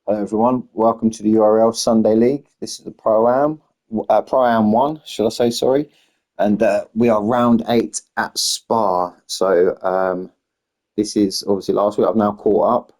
Hello everyone, welcome to the URL Sunday League. This is the Pro-Am 1, should I say, sorry. And we are round 8 at Spa. So this is obviously last week. I've now caught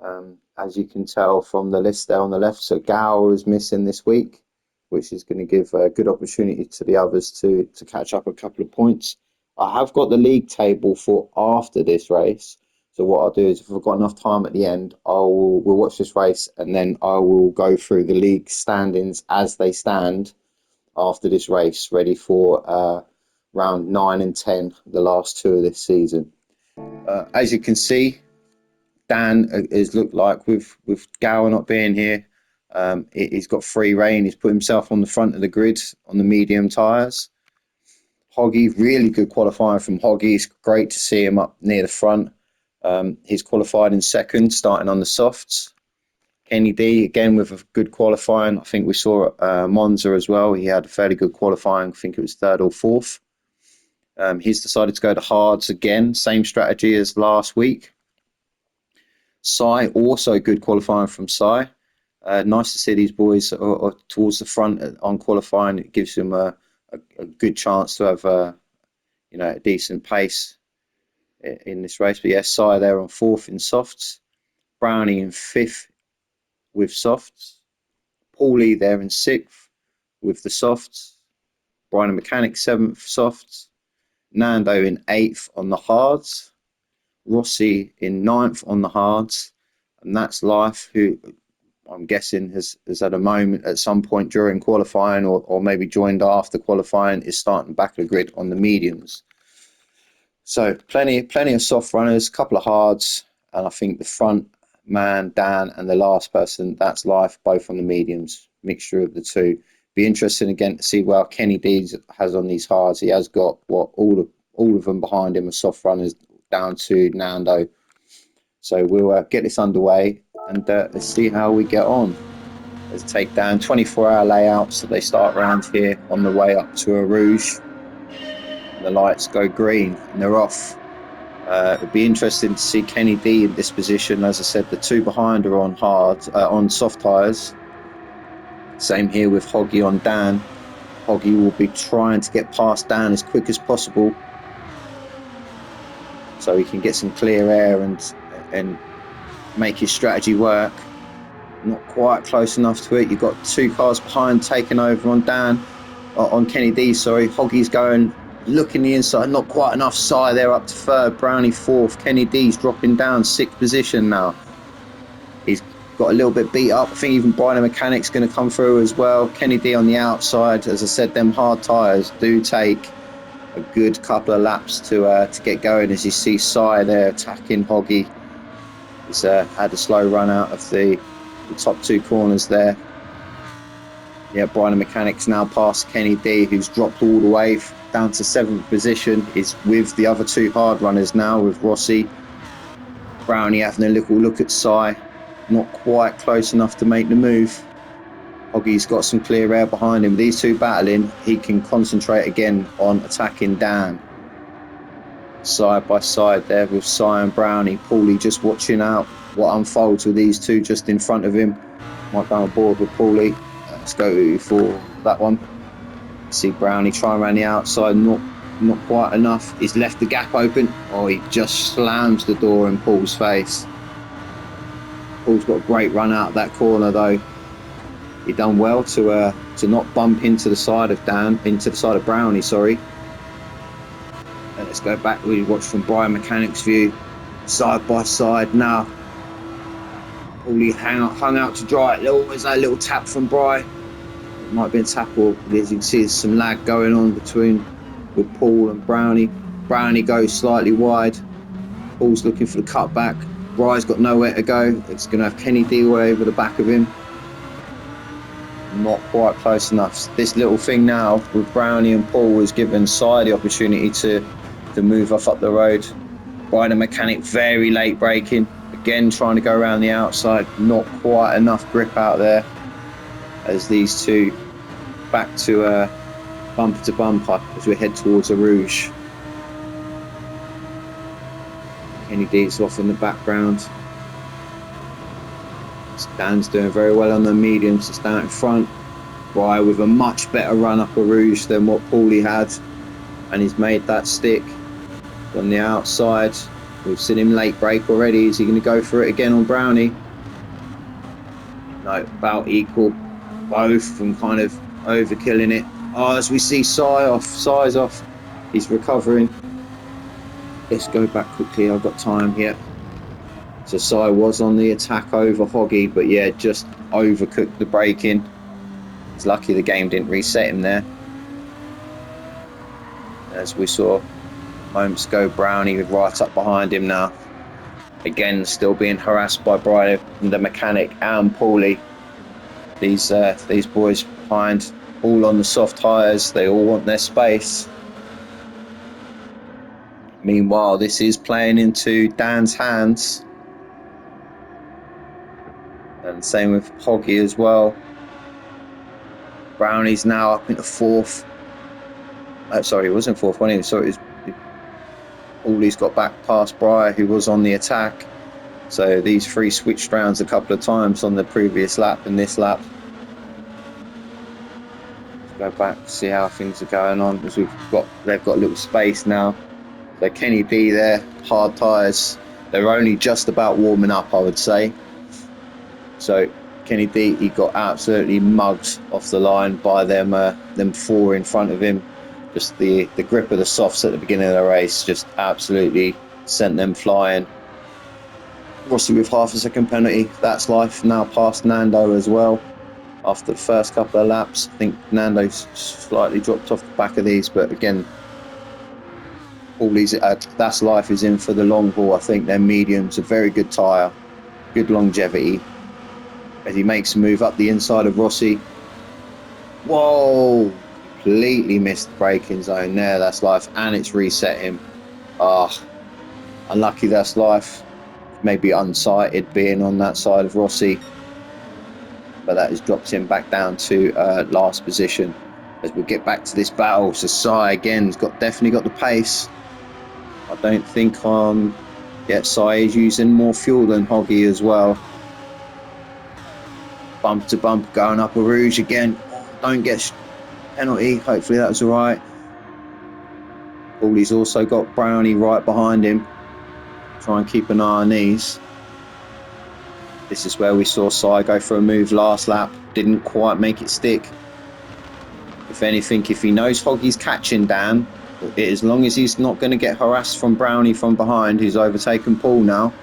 up, as you can tell from the list there on the left. So Gower is missing this week, which is going to give a good opportunity to the others to catch up a couple of points. I have got the league table for after this race. So what I'll do is, if I've got enough time at the end, we'll watch this race and then I will go through the league standings as they stand after this race, ready for round 9 and 10, the last two of this season. As you can see, Dan has looked like with Gower not being here, he's got free rein. He's put himself on the front of the grid on the medium tyres. Hoggy, really good qualifying from Hoggy. It's great to see him up near the front. He's qualified in second, starting on the softs. Kenny D, again, with a good qualifying. I think we saw Monza as well. He had a fairly good qualifying. I think it was third or fourth. He's decided to go to hards again. Same strategy as last week. Sai, also good qualifying from Sai. Nice to see these boys are towards the front on qualifying. It gives them a good chance to have a decent pace in this race. But yes, Sai there on fourth in softs, Brownie in fifth with softs, Paulie there in sixth with the softs, Brian and Mechanic seventh softs, Nando in eighth on the hards, Rossi in ninth on the hards, and that's Life, who I'm guessing has had a moment at some point during qualifying or maybe joined after qualifying, is starting back of the grid on the mediums. So plenty of soft runners, couple of hards, and I think the front man, Dan, and the last person, that's Life, both on the mediums, mixture of the two. Be interesting again to see what Kenny D has on these hards. He has got all of them behind him are soft runners down to Nando. So we'll get this underway and let's see how we get on. Let's take down 24-hour layout, so they start around here on the way up to a Rouge. The lights go green and they're off. It'd be interesting to see Kenny D in this position. As I said, the two behind are on on soft tyres. Same here with Hoggy on Dan. Hoggy will be trying to get past Dan as quick as possible, so he can get some clear air and make his strategy work. Not quite close enough to it. You've got two cars behind taking over on on Kenny D. Sorry, Hoggy's going. Looking the inside, not quite enough. Sai there up to third, Brownie fourth. Kenny D's dropping down sixth position now. He's got a little bit beat up. I think even Brian Mechanic's going to come through as well. Kenny D on the outside. As I said, them hard tyres do take a good couple of laps to get going. As you see Sai there attacking Hoggy. He's had a slow run out of the top two corners there. Yeah, Brian Mechanic's now past Kenny D, who's dropped all the way down to seventh position. Is with the other two hard runners now, with Rossi. Brownie having a little look at Sai, not quite close enough to make the move. Hoggy's got some clear air behind him. These two battling, he can concentrate again on attacking Dan. Side by side there with Sai and Brownie. Paulie just watching out what unfolds with these two just in front of him. Might go on board with Paulie. Let's go for that one. See Brownie trying around the outside, not quite enough. He's left the gap open. Oh, he just slams the door in Paul's face. Paul's got a great run out of that corner though. He done well to not bump into the side of Brownie, sorry. And let's go back. We watch from Brian Mechanic's view, side by side now. Paulie hung out to dry. Always that little tap from Brian. It might be a tap, or as you can see, there's some lag going on with Paul and Brownie. Brownie goes slightly wide. Paul's looking for the cutback. Brian's got nowhere to go. It's going to have Kenny D way over the back of him. Not quite close enough. This little thing now with Brownie and Paul has given Sai the opportunity to move off up the road. Brian and Mechanic very late braking. Again, trying to go around the outside, not quite enough grip out there, as these two back to bumper to bumper as we head towards a Rouge. Kenny D's off in the background. Dan's doing very well on the mediums, just down in front. Bry with a much better run up a rouge than what Paulie had, and he's made that stick on the outside. We've seen him late break already. Is he going to go for it again on Brownie? No, about equal. Both of them kind of overkilling it. Oh, as we see Si's off. He's recovering. Let's go back quickly. I've got time here. So Si was on the attack over Hoggy, but yeah, just overcooked the braking. He's lucky the game didn't reset him there. As we saw moments ago, Brownie right up behind him now. Again, still being harassed by Brian, the mechanic, and Paulie. These boys behind, all on the soft tyres. They all want their space. Meanwhile, this is playing into Dan's hands. And same with Hoggy as well. Brownie's now up into fourth. Sorry, it wasn't fourth, wasn't it? Sorry, Paulie's got back past Briar, who was on the attack. So these three switched rounds a couple of times on the previous lap and this lap. Let's go back, see how things are going on, because they've got a little space now. So Kenny D there, hard tyres. They're only just about warming up, I would say. So Kenny D, he got absolutely mugged off the line by them four in front of him. Just the grip of the softs at the beginning of the race just absolutely sent them flying. Rossi with half a second penalty. That's life. Now past Nando as well. After the first couple of laps, I think Nando's slightly dropped off the back of these, but again, all these That's Life is in for the long haul. I think their medium's a very good tyre, good longevity. As he makes a move up the inside of Rossi. Whoa! Completely missed the braking zone there. That's Life, and it's reset him. Unlucky. That's Life. Maybe unsighted being on that side of Rossi, but that has dropped him back down to last position. As we get back to this battle, so Sai again's definitely got the pace. I don't think Sai is using more fuel than Hoggy as well. Bump to bump, going up a rouge again. Don't get penalty. Hopefully that was all right. Paulie's also got Brownie right behind him. Try and keep an eye on these. This is where we saw Si go for a move last lap. Didn't quite make it stick. If anything, if he knows Hoggy's catching Dan, as long as he's not going to get harassed from Brownie from behind, who's overtaken Paul now,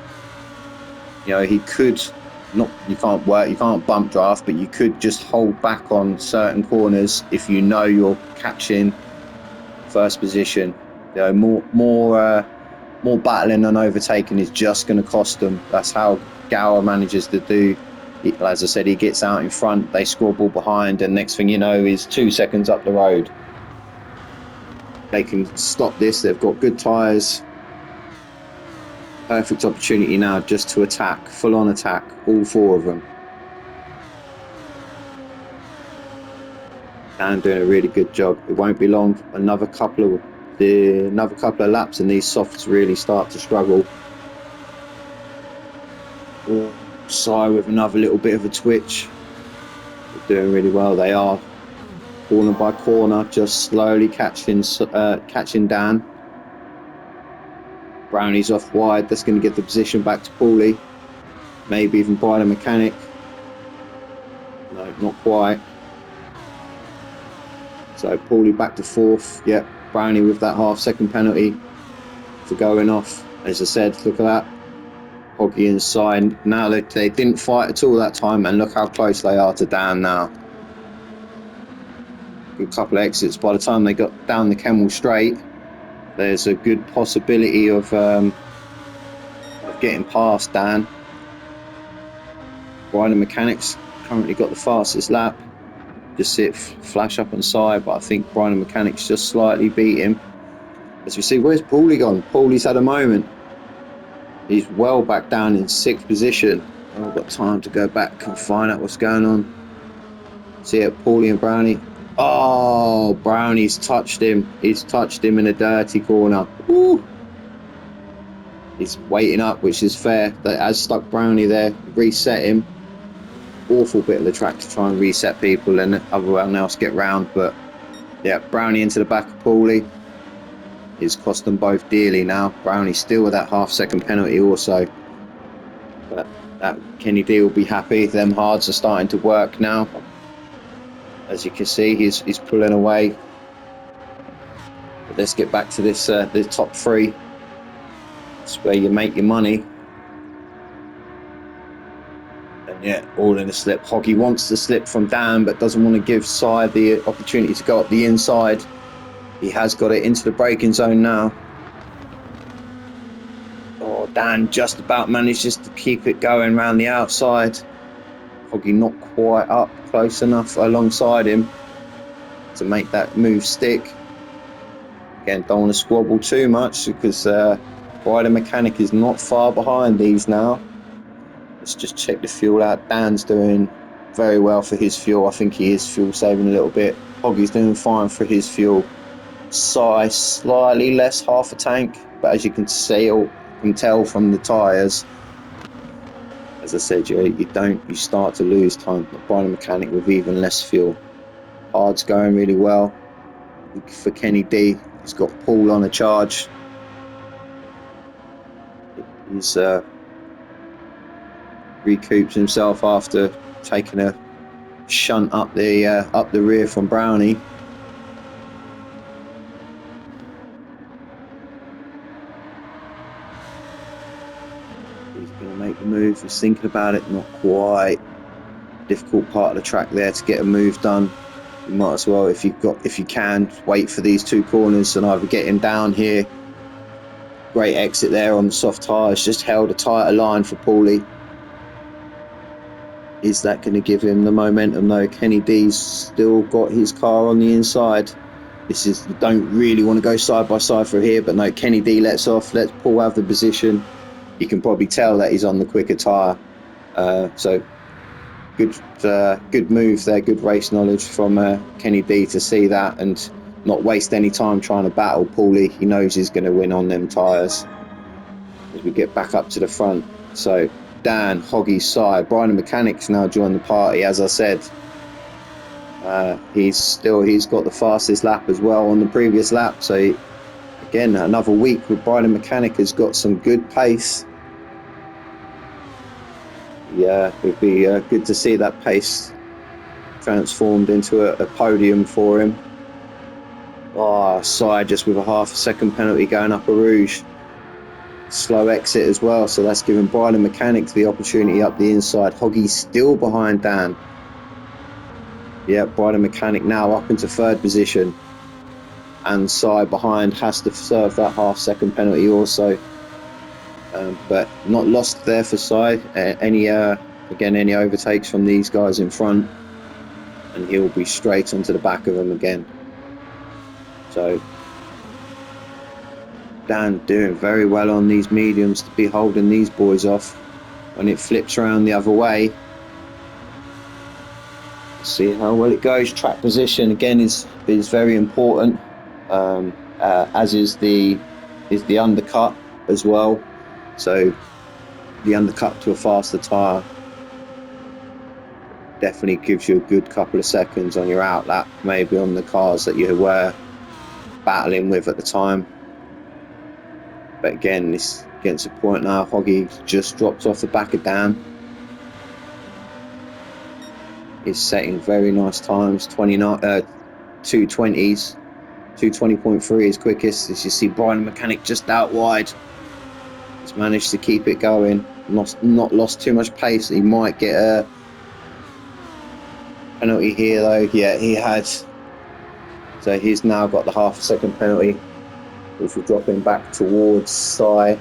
he could not. You can't bump draft, but you could just hold back on certain corners if you know you're catching first position. More battling and overtaking is just going to cost them. That's how Gower manages to do. As I said, he gets out in front, they squabble behind, and next thing you know, he's 2 seconds up the road. They can stop this. They've got good tyres. Perfect opportunity now just to attack, full on attack, all four of them. And doing a really good job. It won't be long. Another couple of laps and these softs really start to struggle. Si with another little bit of a twitch. They're doing really well. They are corner by corner, just slowly catching Dan. Brownie's off wide. That's going to get the position back to Paulie. Maybe even by the mechanic. No, not quite. So Paulie back to fourth. Yep, Brownie with that half-second penalty for going off. As I said, look at that. Hoggy inside. Now they didn't fight at all that time, and look how close they are to Dan now. Good couple of exits. By the time they got down the Kemmel straight, there's a good possibility of getting past Dan. Brian Mechanics currently got the fastest lap. Just see it flash up on side, but I think Brian Mechanics just slightly beat him. As we see, where's Paulie gone? Paulie's had a moment. He's well back down in 6th position. I've got time to go back and find out what's going on. See it, Paulie and Brownie. Oh, Brownie's touched him. He's touched him in a dirty corner. Woo. He's waiting up, which is fair. That has stuck Brownie there, reset him. awful bit of the track to try and reset people and everyone else get round. But yeah, Brownie into the back of Paulie. It's cost them both dearly now. Brownie still with that half-second penalty also. But Kenny D will be happy. Them hards are starting to work now. As you can see, he's pulling away. But let's get back to this the top three. That's where you make your money. And yeah, all in a slip. Hoggy wants the slip from Dan, but doesn't want to give Side the opportunity to go up the inside. He has got it into the braking zone now. Oh, Dan just about manages to keep it going around the outside. Hoggy not quite up close enough alongside him to make that move stick. Again, don't want to squabble too much because Rider Mechanic is not far behind these now. Let's just check the fuel out. Dan's doing very well for his fuel. I think he is fuel saving a little bit. Hoggy's doing fine for his fuel. Size slightly less, half a tank, but as you can see or can tell from the tyres, as I said, you start to lose time. Rider Mechanic with even less fuel. Hard's going really well for Kenny D. He's got Paul on a charge. He's recouped himself after taking a shunt up the rear from Brownie. He's going to make the move. He's thinking about it. Not quite. Difficult part of the track there to get a move done. You might as well, if you can, wait for these two corners and either get him down here. Great exit there on the soft tyres. Just held a tighter line for Paulie. Is that going to give him the momentum though? Kenny D's still got his car on the inside. You don't really want to go side by side for here, but no, Kenny D lets off, lets Paul have the position. You can probably tell that he's on the quicker tyre. So good move there, good race knowledge from Kenny D to see that and not waste any time trying to battle Paulie. He knows he's going to win on them tyres. As we get back up to the front. So Dan, Hoggy's side. Brian Mechanics now joined the party, as I said. He's got the fastest lap as well on the previous lap. So again, another week with Brian Mechanic has got some good pace. Yeah, it would be good to see that pace transformed into a podium for him. Oh, side just with a half a second penalty going up a Rouge. Slow exit as well, so that's giving Brian Mechanic the opportunity up the inside. Hoggy's still behind Dan. Yeah, Brian Mechanic now up into third position. And side behind has to serve that half second penalty also. But not lost there for side. Any overtakes from these guys in front, and he'll be straight onto the back of them again. So Dan doing very well on these mediums to be holding these boys off. When it flips around the other way, see how well it goes. Track position again is very important, as is the undercut as well. So the undercut to a faster tyre definitely gives you a good couple of seconds on your outlap, maybe on the cars that you were battling with at the time. But again, this gets a point now. Hoggy just dropped off the back of Dan. He's setting very nice times, 220s, 220.3 is quickest. As you see, Brian Mechanic just out wide. He's managed to keep it going, not lost too much pace. He might get a penalty here though. Yeah, he had. So he's now got the half a second penalty, which will drop him back towards side.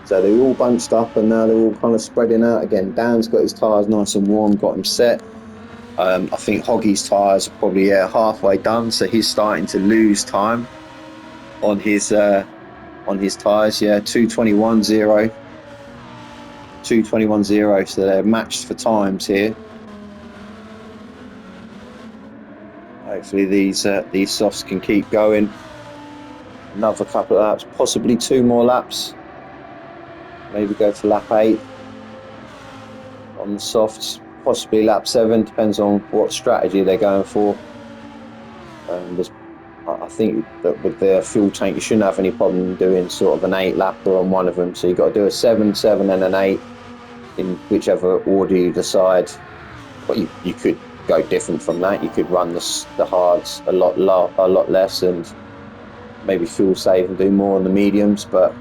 So they're all bunched up and now they're all kind of spreading out again. Dan's got his tyres nice and warm, got him set. I think Hoggy's tyres are probably halfway done, so he's starting to lose time on his tyres. Yeah, 221.0. 221.0, so they're matched for times here. Hopefully these softs can keep going. Another couple of laps, possibly 2 more laps. Maybe go for lap 8 on the softs, possibly lap 7, depends on what strategy they're going for. I think that with the fuel tank, you shouldn't have any problem doing sort of an 8 lapper on one of them. So you've got to do a 7, 7 and an 8 in whichever order you decide. Well, you could go different from that. You could run the hards a lot less and maybe fuel save and do more on the mediums, but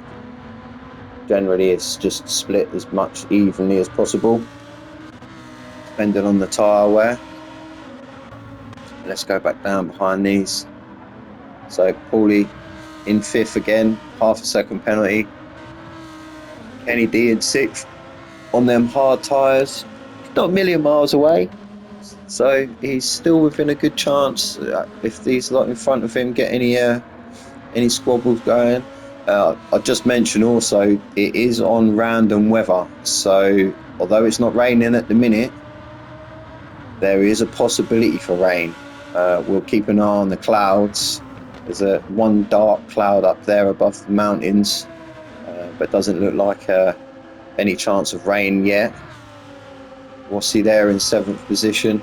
generally it's just split as much evenly as possible, depending on the tyre wear. Let's go back down behind these. So Paulie in 5th again, half a second penalty. Kenny D in 6th on them hard tyres. Not a million miles away, so he's still within a good chance if these lot in front of him get any squabbles going. I just mentioned also it is on random weather, so although it's not raining at the minute, there is a possibility for rain. We'll keep an eye on the clouds. There's one dark cloud up there above the mountains, but doesn't look like any chance of rain yet. Rossi there in 7th position.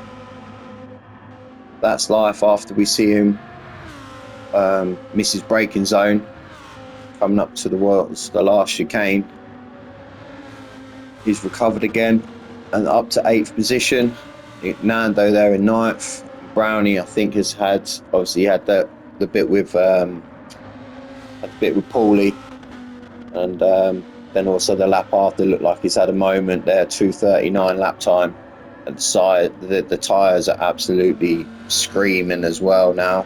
That's life after we see him miss his braking zone coming up to the last chicane. He's recovered again and up to 8th position. Nando there in 9th. Brownie, I think, has had, obviously he had the bit with Paulie, and then also the lap after looked like he's had a moment there. 2:39 lap time, and the tyres are absolutely screaming as well now.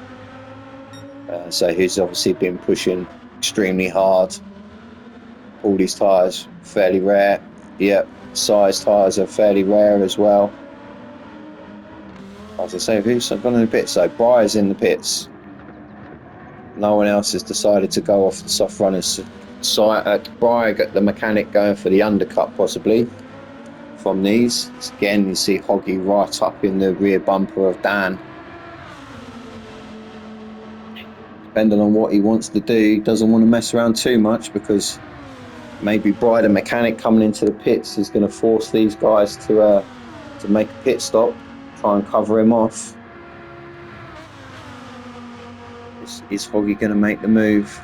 So he's obviously been pushing extremely hard. Paulie's tyres fairly rare. Yep, size tyres are fairly rare as well. As I say, who's gone in the pits? So Breyer's in the pits. No one else has decided to go off the soft runners. Breyer got the mechanic going for the undercut possibly from these. Again, you see Hoggy right up in the rear bumper of Dan. Depending on what he wants to do, he doesn't want to mess around too much, because maybe Breyer, the mechanic, coming into the pits is going to force these guys to make a pit stop, try and cover him off. Is Hoggy going to make the move?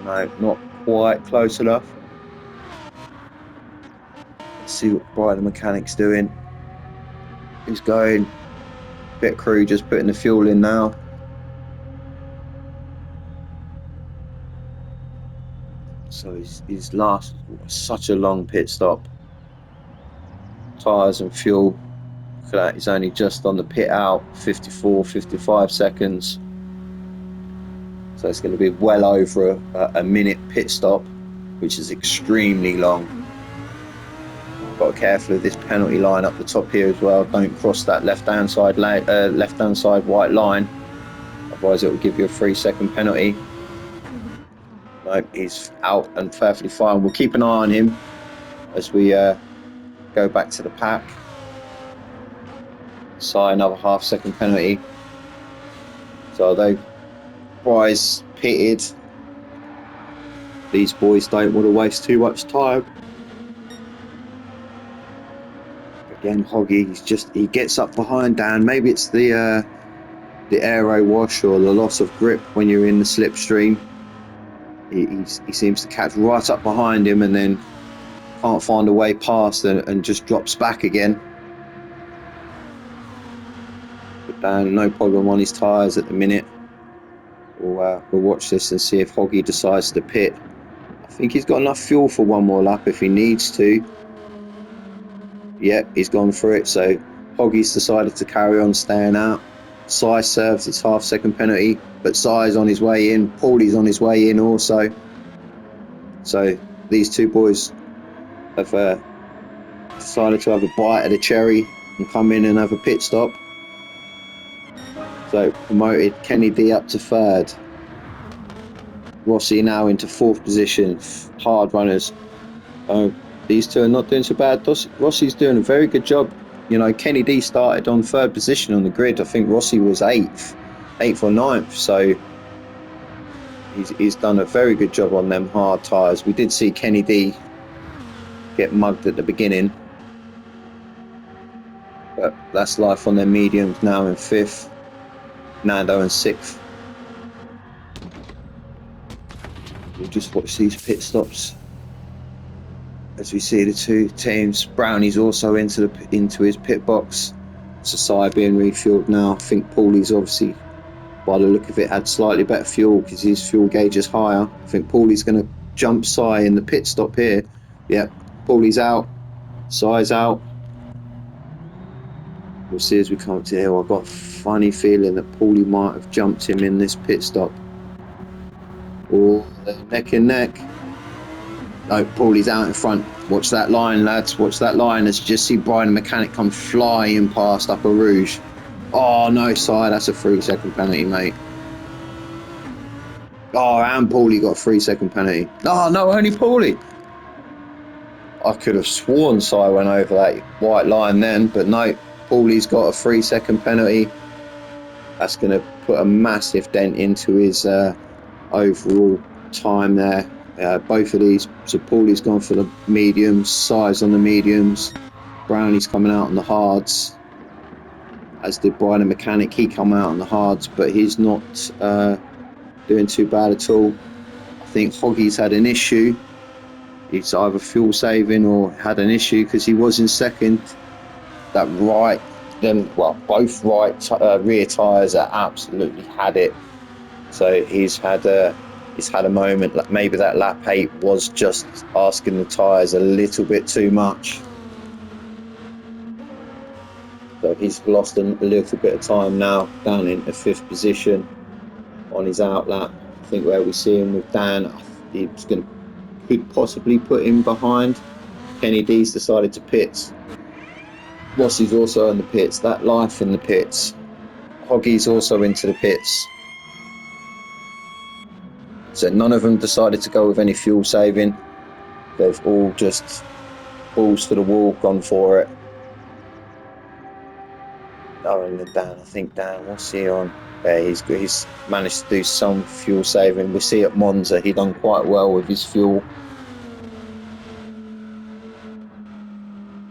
No, not quite close enough. Let's see what Breyer, the mechanic's doing. He's going. Pit crew just putting the fuel in now. So his last, such a long pit stop. Tyres and fuel. Look at that, he's only just on the pit out, 54, 55 seconds. So it's going to be well over a minute pit stop, which is extremely long. Got to be careful of this penalty line up the top here as well. Don't cross that left-hand side white line, otherwise it will give you a 3-second penalty. No, he's out and perfectly fine. We'll keep an eye on him as we go back to the pack. So another half-second penalty. So although Bryce pitted, these boys don't want to waste too much time. Again, Hoggy, he gets up behind Dan. Maybe it's the aero wash or the loss of grip when you're in the slipstream. He seems to catch right up behind him and then can't find a way past and just drops back again. But Dan, no problem on his tyres at the minute. We'll watch this and see if Hoggy decides to pit. I think he's got enough fuel for one more lap if he needs to. Yep, he's gone for it. So Hoggy's decided to carry on staying out. Sai serves its half-second penalty, but Sai's on his way in. Paulie's on his way in also. So these two boys have decided to have a bite of the cherry and come in and have a pit stop. So promoted Kenny D up to 3rd. Rossi now into 4th position. Hard runners. These two are not doing so bad. Rossi's doing a very good job. You know, Kenny D started on 3rd position on the grid. I think Rossi was 8th or 9th. So he's done a very good job on them hard tyres. We did see Kenny D get mugged at the beginning. But that's life on their mediums now in 5th. Nando in 6th. We'll just watch these pit stops as we see the two teams. Brownie's also into his pit box. Sasai being refueled now. I think Paulie's obviously, by the look of it, had slightly better fuel because his fuel gauge is higher. I think Paulie's going to jump Sai in the pit stop here. Yep, Paulie's out. Sai's out. We'll see as we come up to here. I've got a funny feeling that Paulie might have jumped him in this pit stop. Oh, they're neck and neck. No, Paulie's out in front. Watch that line, lads. Watch that line as you just see Brian the Mechanic come flying past Upper Rouge. Oh, no, Sai, that's a 3-second penalty, mate. Oh, and Paulie got a 3-second penalty. Oh, no, only Paulie. I could have sworn Sai went over that white line then, but no, Paulie's got a 3-second penalty. That's going to put a massive dent into his overall time there. Both of these, so Paulie's gone for the mediums, Sai's on the mediums, Brownie's coming out on the hards, as did Brian the Mechanic. He come out on the hards, but he's not doing too bad at all. I think Hoggy's had an issue. He's either fuel saving or had an issue because he was in second. That right, both right rear tyres are absolutely had it. So he's had a moment. Maybe that lap 8 was just asking the tyres a little bit too much. So he's lost a little bit of time now, down into 5th position on his out lap. I think where we see him with Dan, he's could possibly put him behind. Kenny D's decided to pit. Rossi's also in the pits. That life in the pits. Hoggy's also into the pits. So none of them decided to go with any fuel saving. They've all just balls to the wall, gone for it. Oh, and Dan, I think Dan, what's he on? Yeah, he's managed to do some fuel saving. We see at Monza, he done quite well with his fuel.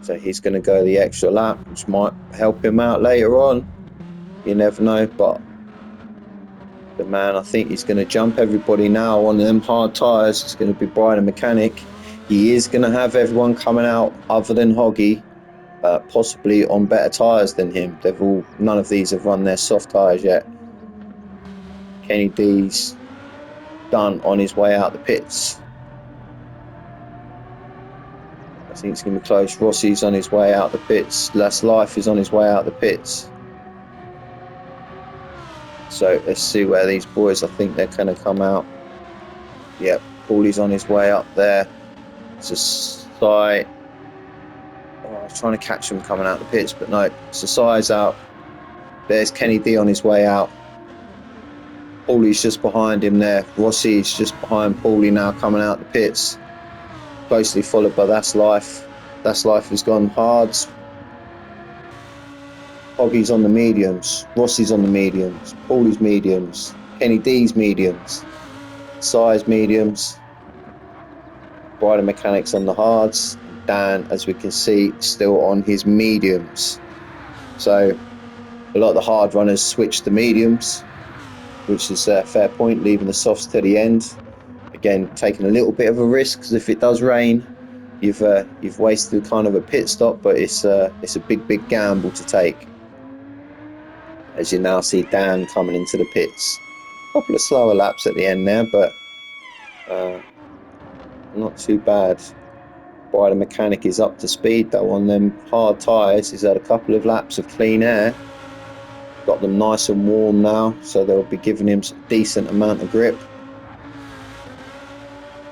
So he's going to go the extra lap, which might help him out later on. You never know, but the man, I think he's going to jump everybody now on them hard tyres. It's going to be Brian the Mechanic. He is going to have everyone coming out other than Hoggy, possibly on better tyres than him. None of these have run their soft tyres yet. Kenny D's done on his way out the pits. I think it's going to be close. Rossi's on his way out the pits. Last Life is on his way out the pits. So let's see where these boys, I think they're going to come out. Yep, Paulie's on his way up there. It's a Sai. Oh, I was trying to catch him coming out the pits, but no. So Sai's out. There's Kenny D on his way out. Paulie's just behind him there. Rossi's just behind Paulie now coming out the pits. Closely followed by That's Life. That's Life has gone hards. Hoggy's on the mediums. Rossi's on the mediums. Paulie's mediums. Kenny D's mediums. Sai's mediums. Brian the Mechanic's on the hards. Dan, as we can see, still on his mediums. So a lot of the hard runners switched to mediums, which is a fair point, leaving the softs to the end. Again, taking a little bit of a risk, because if it does rain, you've wasted kind of a pit stop, but it's a big gamble to take. As you now see Dan coming into the pits. A couple of slower laps at the end there, but not too bad. Brian the Mechanic is up to speed though on them hard tyres. He's had a couple of laps of clean air. Got them nice and warm now, so they'll be giving him a decent amount of grip.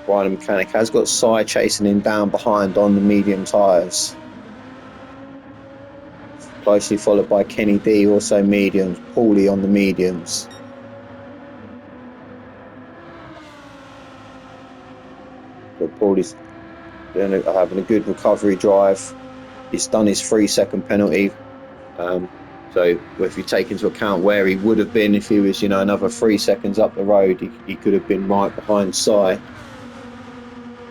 Brian the Mechanic has got Sai chasing him down behind on the medium tyres. Closely followed by Kenny D, also mediums. Paulie on the mediums. But Paulie's having a good recovery drive. He's done his 3-second penalty. So if you take into account where he would have been if he was, another 3 seconds up the road, he could have been right behind Sai.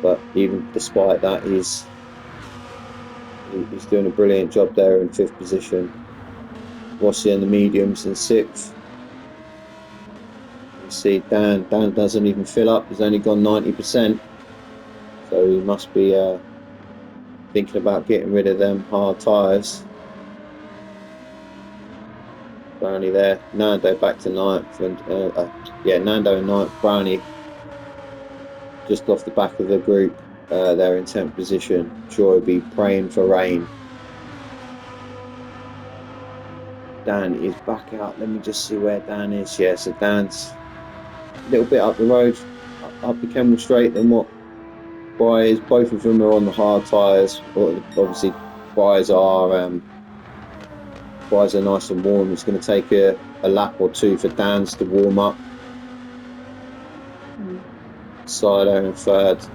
But even despite that, he's He's doing a brilliant job there in 5th position. Rossi and the mediums in 6th. You see Dan doesn't even fill up, he's only gone 90%. So he must be thinking about getting rid of them hard tyres. Brownie there, Nando back to 9th, and Nando in 9th, Brownie just off the back of the group. They're in 10th position. Sure will be praying for rain. Dan is back out. Let me just see where Dan is. Yeah, so Dan's a little bit up the road, up the Kemmel Straight than what Bry is. Both of them are on the hard tyres. Obviously, Bry's are nice and warm. It's going to take a lap or two for Dan's to warm up. Sido in 3rd.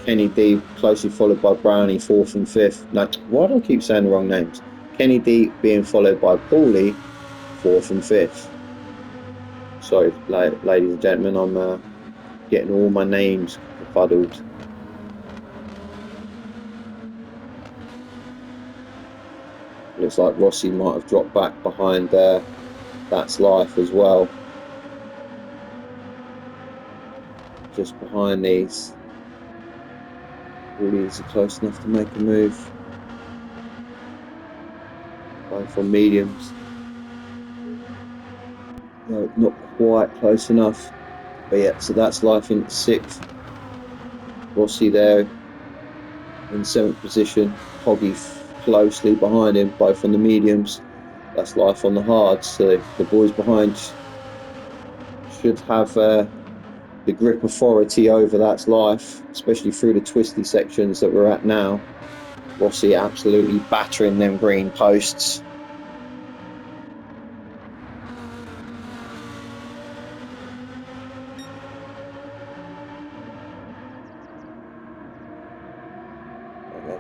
Kenny D closely followed by Brownie 4th and 5th. No, why do I keep saying the wrong names? Kenny D being followed by Paulie 4th and 5th. Sorry, ladies and gentlemen, I'm getting all my names fuddled. Looks like Rossi might have dropped back behind That's Life as well. Just behind these. All these are close enough to make a move. Both on mediums. No, not quite close enough. But yeah, so That's Life in 6th. Rossi there in 7th position. Hoggy closely behind him, both on the mediums. That's Life on the hards. So the boys behind should have the grip authority over That's Life, especially through the twisty sections that we're at now. Rossi absolutely battering them green posts.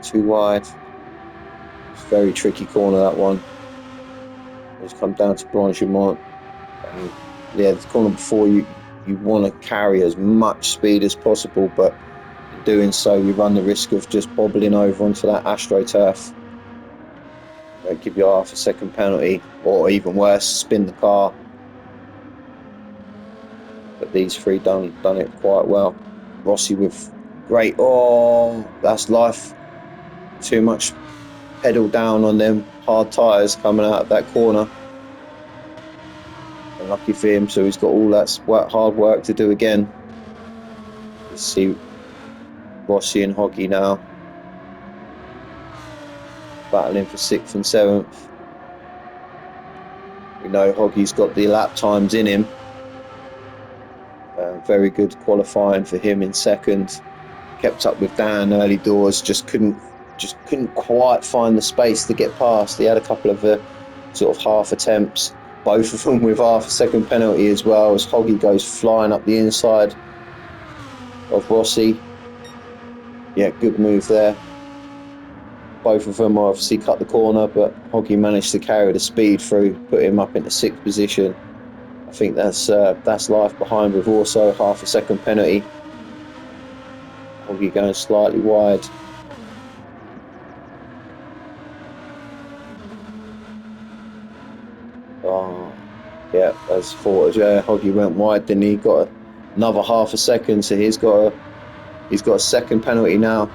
Too wide. It's a very tricky corner, that one. It's come down to Blanchimont. Yeah, the corner before you want to carry as much speed as possible, but in doing so you run the risk of just bobbling over onto that AstroTurf. They'll give you half a second penalty, or even worse, spin the car. But these three done it quite well. Rossi with great, That's Life. Too much pedal down on them hard tyres coming out of that corner. Unlucky for him, so he's got all that hard work to do again. Let's see Rossi and Hoggy now battling for 6th and 7th. We know Hoggy's got the lap times in him. Very good qualifying for him in 2nd. Kept up with Dan early doors, just couldn't quite find the space to get past. He had a couple of sort of half attempts, both of them with half a second penalty as well, as Hoggy goes flying up the inside of Rossi. Yeah, good move there. Both of them obviously cut the corner, but Hoggy managed to carry the speed through, put him up into 6th position. I think That's Life behind with also half a second penalty. Hoggy going slightly wide. Yeah, as thought. Hoggy went wide, then he got another half a second, so he's got a second penalty now.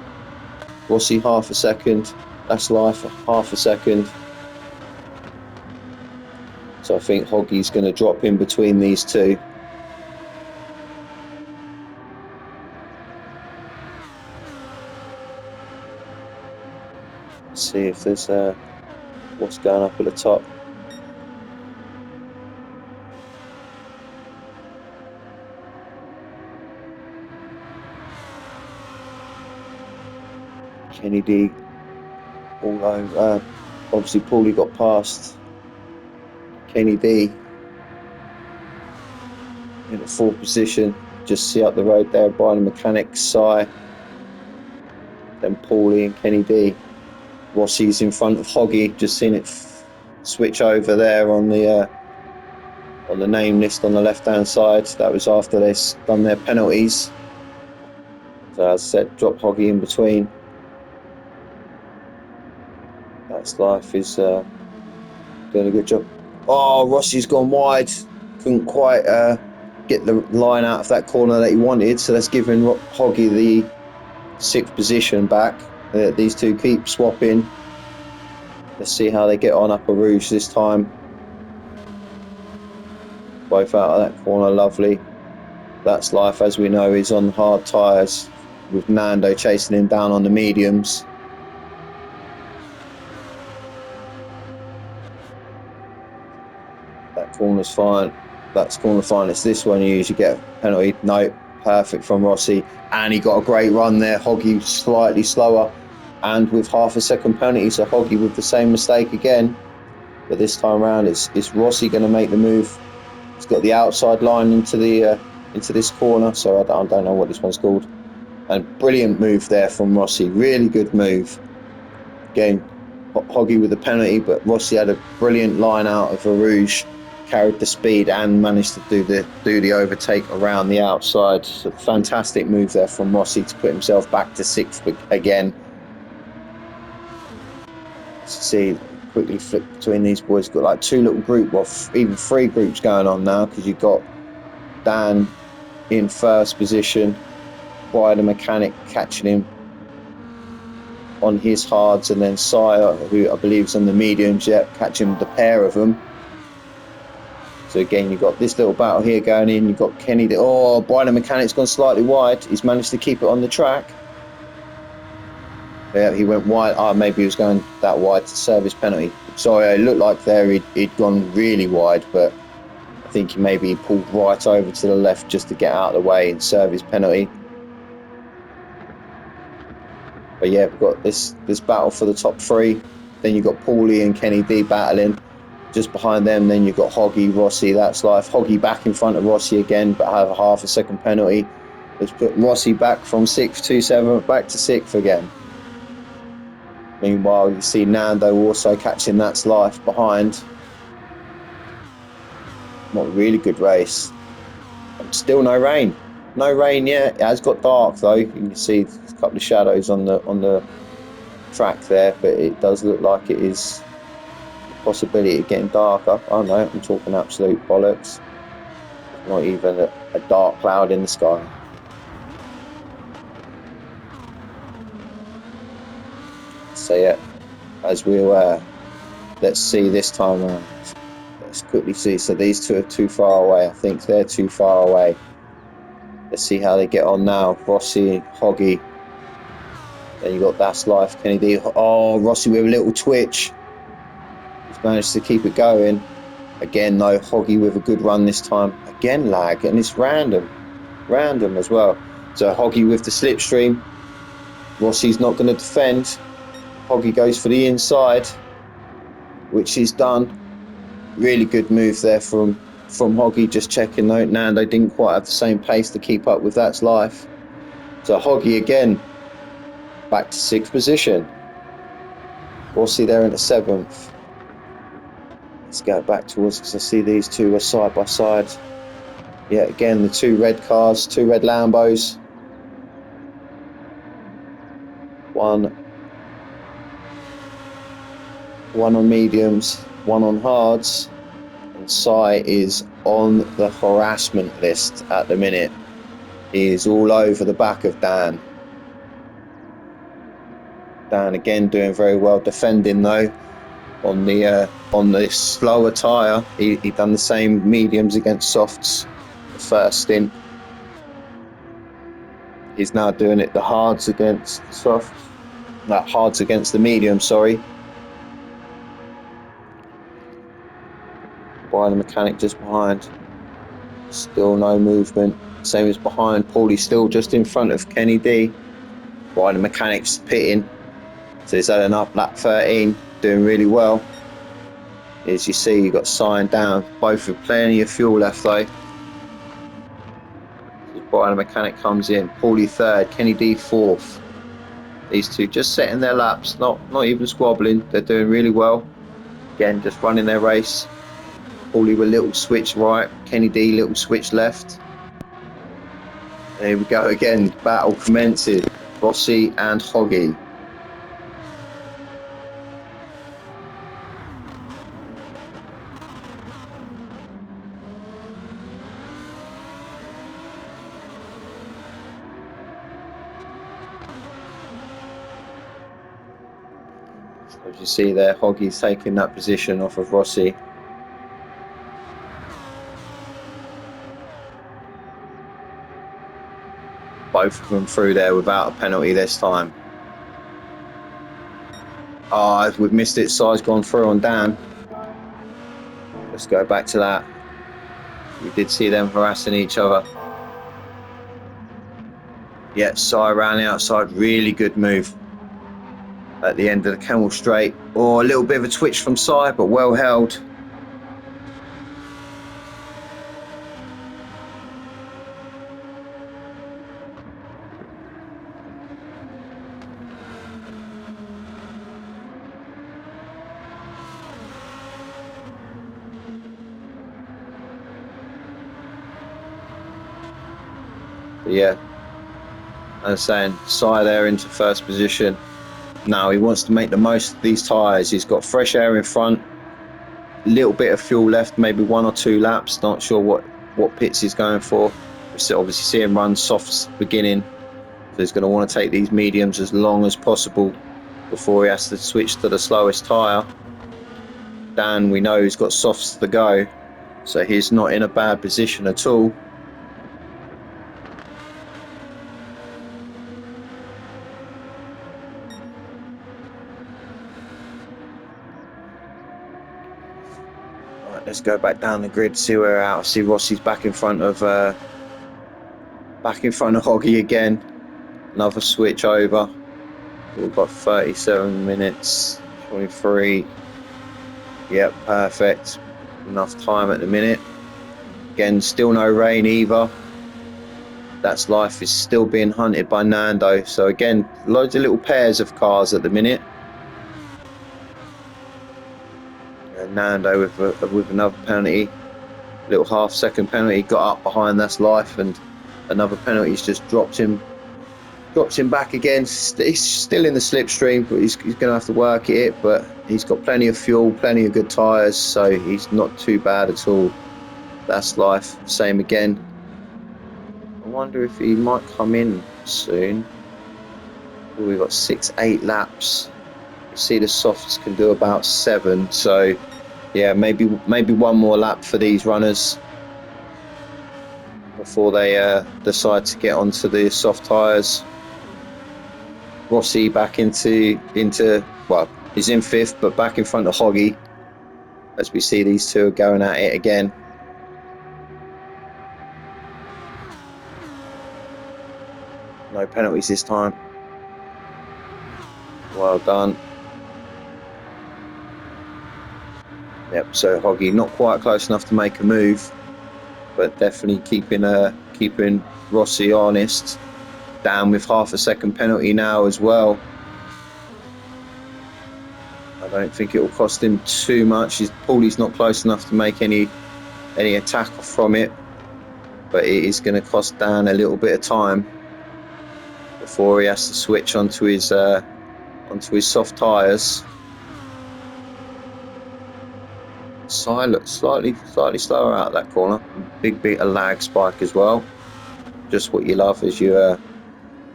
Rossi half a second. That's Life half a second. So I think Hoggy's going to drop in between these two. Let's see if there's what's going up at the top. Kenny D all over. Obviously, Paulie got past Kenny D in the 4th position. Just see up the road there, Brian Mechanic, Sai, then Paulie and Kenny D. Rossi's in front of Hoggy. Just seen it switch over there on the name list on the left-hand side. That was after they've done their penalties. So as I said, drop Hoggy in between. That's Life is doing a good job. Oh, Rossi's gone wide. Couldn't quite get the line out of that corner that he wanted, so that's giving Hoggy the 6th position back. These two keep swapping. Let's see how they get on Upper Rouge this time. Both out of that corner, lovely. That's Life, as we know, is on hard tyres, with Nando chasing him down on the mediums. That corner's fine. That's corner fine. It's this one you usually get a penalty. No, perfect from Rossi. And he got a great run there. Hoggy slightly slower and with half a second penalty. So Hoggy with the same mistake again. But this time around, it's Rossi going to make the move. He's got the outside line into this corner. So I don't know what this one's called. And brilliant move there from Rossi. Really good move. Again, Hoggy with the penalty, but Rossi had a brilliant line out of Rouge. Carried the speed and managed to do the overtake around the outside. So fantastic move there from Rossi to put himself back to 6th again. See, quickly flip between these boys. Got like 2 little groups, well, even 3 groups going on now, because you've got Dan in 1st position, Brian the mechanic catching him on his hards, and then Sire, who I believe is on the mediums, catching the pair of them. So again, you've got this little battle here going in. You've got Kenny. Brian the mechanic's gone slightly wide. He's managed to keep it on the track. Yeah, he went wide. Maybe he was going that wide to serve his penalty. Sorry, it looked like there he'd gone really wide, but I think maybe he pulled right over to the left just to get out of the way and serve his penalty. But yeah, we've got this battle for the top 3. Then you've got Paulie and Kenny D battling. Just behind them, then you've got Hoggy, Rossi. That's Life. Hoggy back in front of Rossi again, but have a half a second penalty. Let's put Rossi back from 6th to 7th, back to 6th again. Meanwhile, you see Nando also catching That's Life behind. Not a really good race. Still no rain. No rain yet. It has got dark though. You can see a couple of shadows on the track there, but it does look like it is a possibility of getting darker. Oh no, I'm talking absolute bollocks. Not even a dark cloud in the sky. So yeah, as we'll let's see this time around. Let's quickly see. So these two are too far away. I think they're too far away. Let's see how they get on now. Rossi, Hoggy. Then you got That's Life, Kennedy. Oh, Rossi with a little twitch. He's managed to keep it going. Again, though, Hoggy with a good run this time. Again, lag, and it's random as well. So Hoggy with the slipstream. Rossi's not going to defend. Hoggy goes for the inside, which he's done. Really good move there from Hoggy. Just checking though, Nando didn't quite have the same pace to keep up with That's Life. So Hoggy again, back to 6th position. Rossi there in the 7th. Let's go back towards, because I see these two are side by side. Yeah, again, the 2 red cars, 2 red Lambos. One on mediums, one on hards. And Sai is on the harassment list at the minute. He is all over the back of Dan. Dan again doing very well defending though on the slower tyre. He done the same mediums against softs the first stint. He's now doing it the hards against softs. No, hards against the medium, sorry. Brian the mechanic just behind. Still no movement. Same as behind. Paulie's still just in front of Kenny D. Brian the mechanic's pitting. So he's had an up lap 13, doing really well. As you see, you've got Sign down. Both with plenty of fuel left though. Brian the mechanic comes in. Paulie 3rd, Kenny D 4th. These two just setting their laps, not even squabbling. They're doing really well. Again, just running their race. Paulie with a little switch right, Kenny D little switch left. There we go again, battle commences. Rossi and Hoggy. As you see there, Hoggy's taking that position off of Rossi. Both of them through there without a penalty this time. Ah, we've missed it. Si's gone through on Dan. Let's go back to that. We did see them harassing each other. Yeah, Si around the outside. Really good move at the end of the Camel Straight. Oh, a little bit of a twitch from Si, but well held. But yeah, as I was saying, Si there into first position. Now he wants to make the most of these tyres. He's got fresh air in front, a little bit of fuel left, maybe 1 or 2 laps. Not sure what pits he's going for. We still obviously see him run softs beginning, so he's going to want to take these mediums as long as possible before he has to switch to the slowest tyre. Dan, we know he's got softs to go, so he's not in a bad position at all. Let's go back down the grid, see where we're at. I see Rossi's back in front of Hoggy again. Another switch over. We've got 37 minutes, 23. Yep, perfect. Enough time at the minute. Again, still no rain either. That's life is still being hunted by Nando. So again, loads of little pairs of cars at the minute. Nando with another penalty, little half-second penalty, got up behind. That's life, and another penalty's just dropped him back again. He's still in the slipstream, but he's going to have to work at it. But he's got plenty of fuel, plenty of good tyres, so he's not too bad at all. That's life. Same again. I wonder if he might come in soon. We've got 6-8 laps. You see the softs can do about 7, so yeah, maybe one more lap for these runners before they decide to get onto the soft tyres. Rossi back into well, he's in 5th, but back in front of Hoggy as we see these two are going at it again. No penalties this time. Well done. Yep, so Hoggy not quite close enough to make a move, but definitely keeping Rossi honest. Down with half a second penalty now as well. I don't think it will cost him too much. Paulie's not close enough to make any attack from it, but it is going to cost Dan a little bit of time before he has to switch onto his soft tyres. Slightly slower out of that corner. Big bit of lag spike as well. Just what you love as you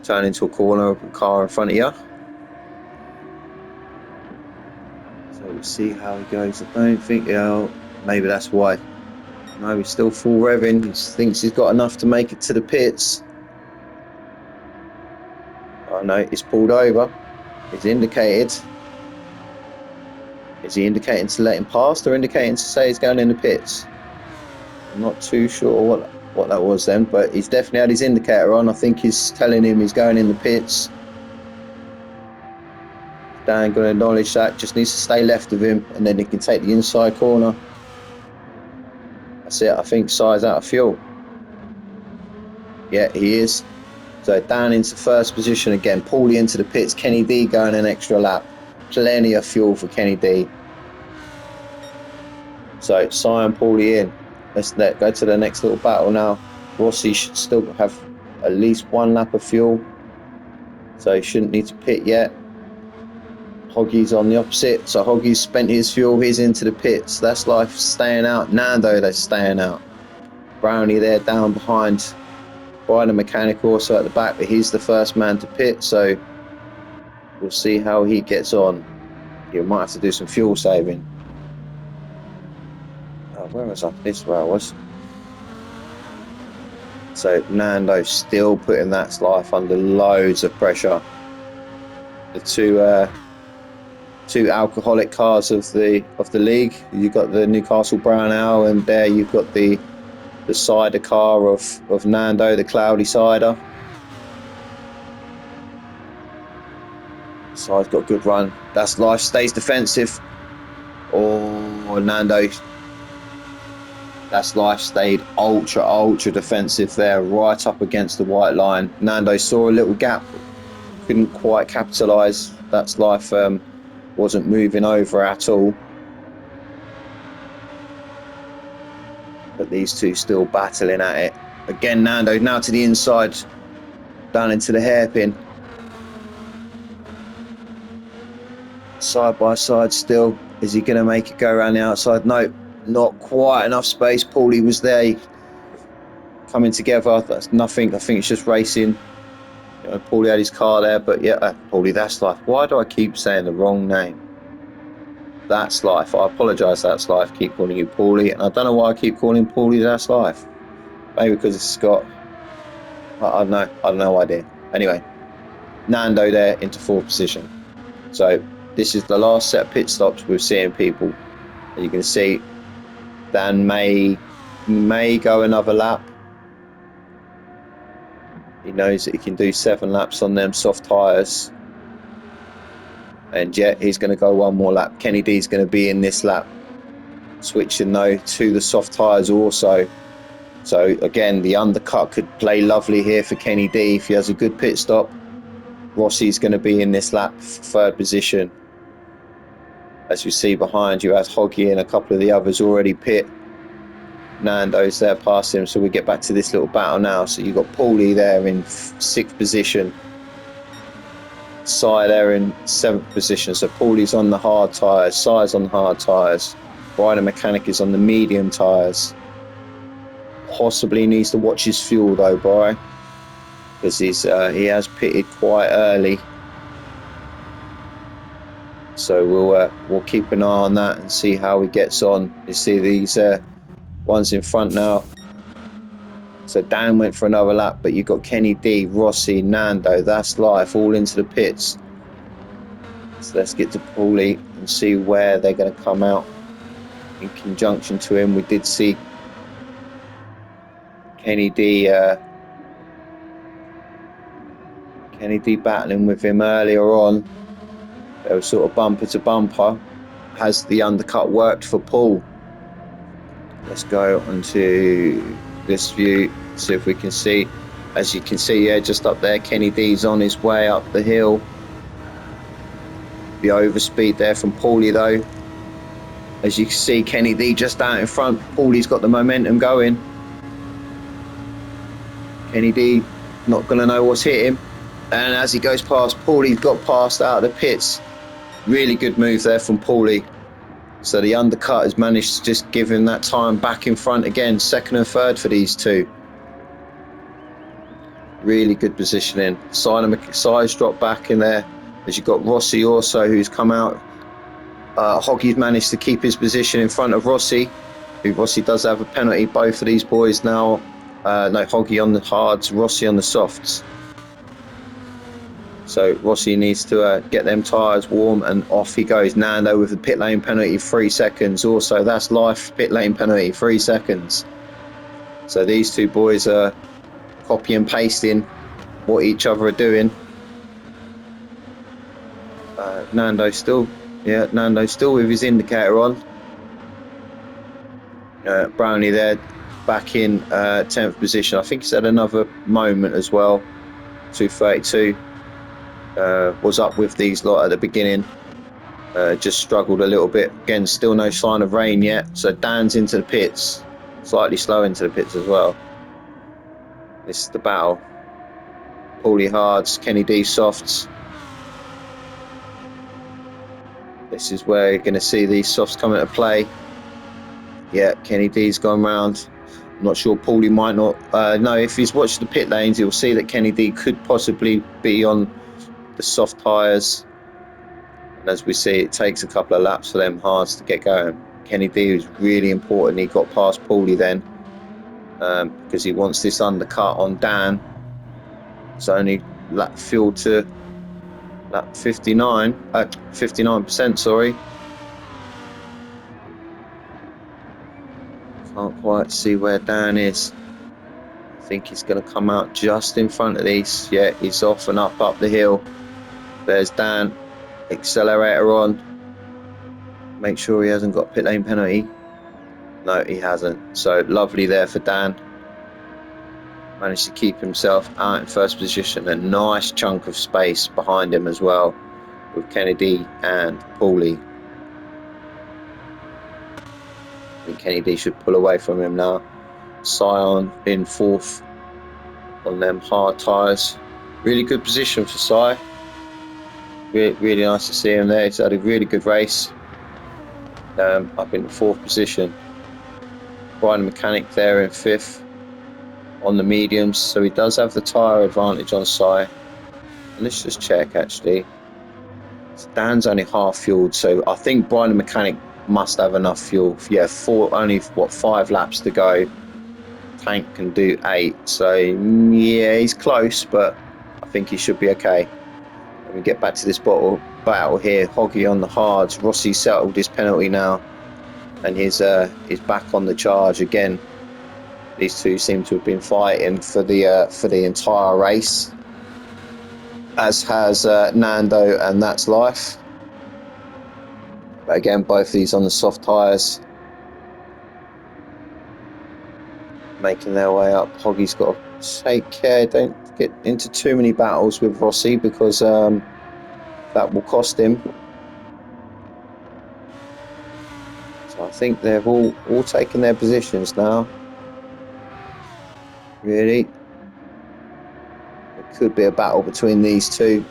turn into a corner with a car in front of you. So we'll see how he goes. I don't think, maybe that's why. No, he's still full revving. He thinks he's got enough to make it to the pits. Oh no, he's pulled over. He's indicated. Is he indicating to let him past or indicating to say he's going in the pits? I'm not too sure what that was then, but he's definitely had his indicator on. I think he's telling him he's going in the pits. Dan going to acknowledge that, just needs to stay left of him and then he can take the inside corner. That's it, I think Si's out of fuel. Yeah, he is. So Dan into first position again, Paulie into the pits, Kenny D going an extra lap. Plenty of fuel for Kenny D. So Si and Paulie in. Let's go to the next little battle now. Rossi should still have at least 1 lap of fuel, so he shouldn't need to pit yet. Hoggy's on the opposite, so Hoggy's spent his fuel, he's into the pits. That's life staying out. Nando, they're staying out. Brownie there down behind by the mechanic also at the back, but he's the first man to pit, so we'll see how he gets on. You might have to do some fuel saving. Oh, where was I? This is where I was. So Nando's still putting that life under loads of pressure. The two alcoholic cars of the league. You've got the Newcastle Brown Ale, and there you've got the cider car of Nando, the cloudy cider. Side's got a good run. That's life, stays defensive. Oh, Nando. That's life, stayed ultra defensive there, right up against the white line. Nando saw a little gap, couldn't quite capitalise. That's life, wasn't moving over at all. But these two still battling at it. Again, Nando now to the inside, down into the hairpin. Side by side still. Is he going to make it go around the outside? No, not quite enough space. Paulie was there, coming together. That's nothing. I think it's just racing. You know, Paulie had his car there, but yeah, Paulie, that's life. Why do I keep saying the wrong name? That's life. I apologise, that's life. Keep calling you Paulie, and I don't know why I keep calling Paulie that's life. Maybe because it's got, I don't know. I have no idea. Anyway, Nando there into fourth position. So this is the last set of pit stops we're seeing, people. And you can see Dan may go another lap. He knows that he can do 7 laps on them soft tyres. And yet he's going to go one more lap. Kenny D's going to be in this lap. Switching though to the soft tyres also. So again, the undercut could play lovely here for Kenny D if he has a good pit stop. Rossi's going to be in this lap, third position. As you see behind you, as Hoggy and a couple of the others already pit. Nando's there past him, so we get back to this little battle now. So you've got Paulie there in 6th position. Sai there in 7th position. So Paulie's on the hard tyres, Sai's on the hard tyres. Ryder Mechanic is on the medium tyres. Possibly needs to watch his fuel though, Brian, because he has pitted quite early. So we'll keep an eye on that and see how he gets on. You see these ones in front now. So Dan went for another lap, but you've got Kenny D, Rossi, Nando, that's life, all into the pits. So let's get to Paulie and see where they're going to come out in conjunction to him. We did see Kenny D battling with him earlier on. They were sort of bumper to bumper. Has the undercut worked for Paul? Let's go onto this view, see if we can see. As you can see, yeah, just up there, Kenny D's on his way up the hill. The overspeed there from Paulie though. As you can see, Kenny D just out in front. Paulie's got the momentum going. Kenny D not going to know what's hit him. And as he goes past, Paulie's got past out of the pits. Really good move there from Paulie. So the undercut has managed to just give him that time back in front again. 2nd and 3rd for these two. Really good positioning. Size drop back in there. As you've got Rossi also, who's come out. Hoggy's managed to keep his position in front of Rossi. Rossi does have a penalty. Both of these boys now. No, Hoggy on the hards, Rossi on the softs. So Rossi needs to get them tyres warm, and off he goes. Nando with the pit lane penalty, 3 seconds. Also, that's life, pit lane penalty, 3 seconds. So these two boys are copy and pasting what each other are doing. Nando's still with his indicator on. Brownie there, back in 10th position. I think he's had another moment as well. 232. Was up with these lot at the beginning. Just struggled a little bit. Again, still no sign of rain yet. So Dan's into the pits. Slightly slow into the pits as well. This is the battle. Paulie hards, Kenny D softs. This is where you're going to see these softs come into play. Yeah, Kenny D's gone round. I'm not sure Paulie might not. No, if he's watched the pit lanes, he'll see that Kenny D could possibly be on the soft tyres. And as we see, it takes a couple of laps for them hards to get going. Kenny D was really important. He got past Paulie then because he wants this undercut on Dan. It's only lap fuel to lap 59%, sorry. Can't quite see where Dan is. I think he's going to come out just in front of these. Yeah, he's off and up the hill. There's Dan. Accelerator on. Make sure he hasn't got pit lane penalty. No, he hasn't. So lovely there for Dan. Managed to keep himself out in first position. A nice chunk of space behind him as well, with Kennedy and Paulie. I think Kennedy should pull away from him now. Sion in fourth on them hard tyres. Really good position for Si. Really nice to see him there. He's had a really good race. Up in the fourth position. Brian Mechanic there in fifth on the mediums, so he does have the tyre advantage on Si. And let's just check actually. Dan's only half fueled, so I think Brian Mechanic must have enough fuel. Yeah, only 5 laps to go. Tank can do 8, so yeah, he's close, but I think he should be okay. Let me get back to this battle here. Hoggy on the hards. Rossi settled his penalty now, and he's back on the charge again. These two seem to have been fighting for the entire race, as has Nando and That's Life. But again, both these on the soft tyres, making their way up. Hoggy's got to take care, don't get into too many battles with Rossi, because that will cost him. So I think they've all taken their positions now. Really, it could be a battle between these two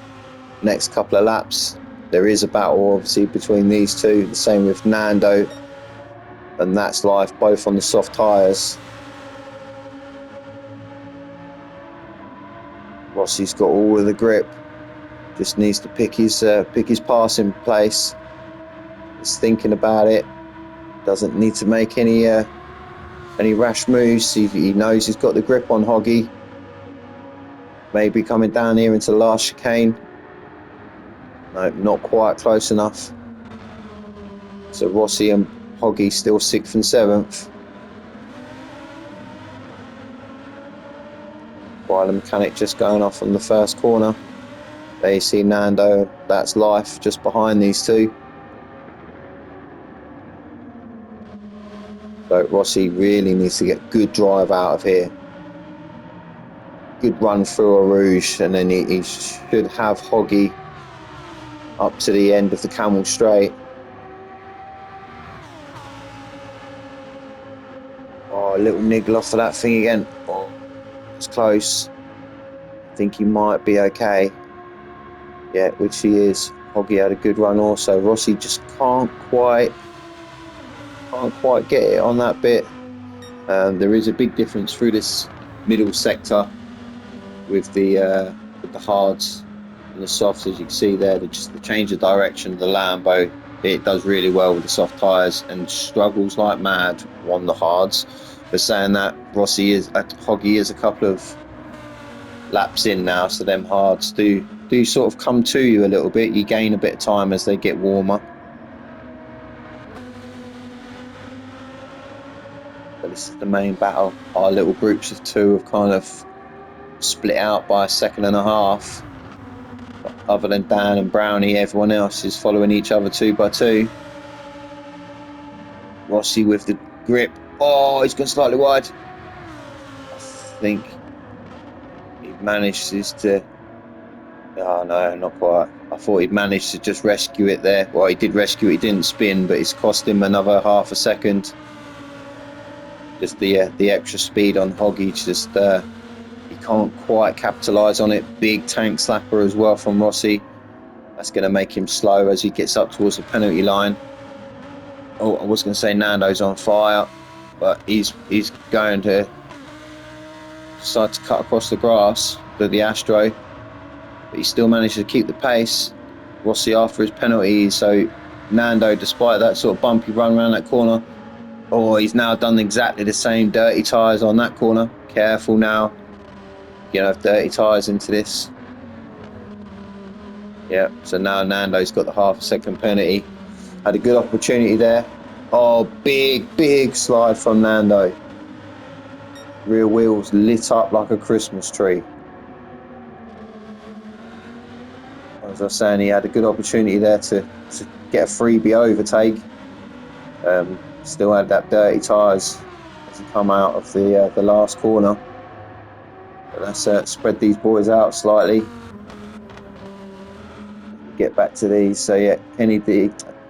next couple of laps. There is a battle obviously between these two. The same with Nando and That's Life, both on the soft tyres. Rossi's got all of the grip. Just needs to pick his passing place. He's thinking about it. Doesn't need to make any rash moves. He knows he's got the grip on Hoggy. Maybe coming down here into the last chicane. No, not quite close enough. So Rossi and Hoggy still 6th and 7th. While the Mechanic just going off on the first corner. There you see Nando, That's Life, just behind these two. So Rossi really needs to get good drive out of here. Good run through a Rouge, and then he should have Hoggy up to the end of the Camel Straight. Oh, a little niggle off of that thing again. Oh, it's close. I think he might be okay. Yeah, which he is. Hoggy had a good run also. Rossi just can't quite get it on that bit. There is a big difference through this middle sector with the hards and the softs, as you can see there. Just the change of direction of the Lambo, it does really well with the soft tyres and struggles like mad on the hards. But saying that, Hoggy is a couple of laps in now, so them hards do sort of come to you a little bit. You gain a bit of time as they get warmer. But this is the main battle. Our little groups of two have kind of split out by 1.5 seconds. But other than Dan and Brownie, everyone else is following each other 2 by 2. Rossi with the grip. Oh, he's gone slightly wide. I think he manages to... Oh no, not quite. I thought he'd managed to just rescue it there. Well, he did rescue it, he didn't spin, but it's cost him another 0.5 second. Just the extra speed on Hoggy, just he can't quite capitalise on it. Big tank slapper as well from Rossi. That's going to make him slow as he gets up towards the penalty line. Oh, I was going to say Nando's on fire, but he's going to decide to cut across the grass to the Astro. But he still managed to keep the pace. Rossi after his penalty. So Nando, despite that sort of bumpy run around that corner, oh, he's now done exactly the same. Dirty tyres on that corner. Careful now. You know, dirty tyres into this. Yeah, so now Nando's got the half a second penalty. Had a good opportunity there. Oh, big slide from Nando. Rear wheels lit up like a Christmas tree. As I was saying, he had a good opportunity there to get a freebie overtake. Still had that dirty tyres as he come out of the last corner. But let's spread these boys out slightly. Get back to these. So yeah, Kenny D,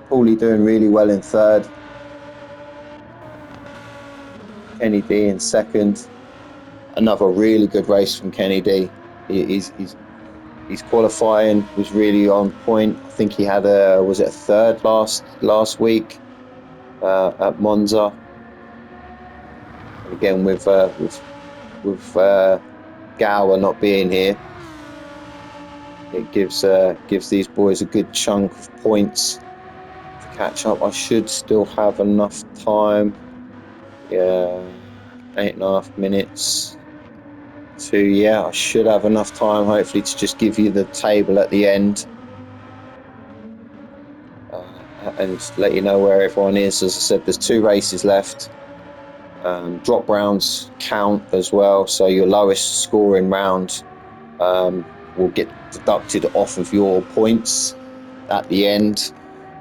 Paulie doing really well in third. Kenny D in second. Another really good race from Kenny D. His qualifying was really on point. I think he had a third last week at Monza. And again with Gower not being here, it gives these boys a good chunk of points to catch up. I should still have enough time. Yeah, 8.5 minutes. I should have enough time, hopefully, to just give you the table at the end and let you know where everyone is. As I said, there's 2 races left. Drop rounds count as well, so your lowest scoring round will get deducted off of your points at the end.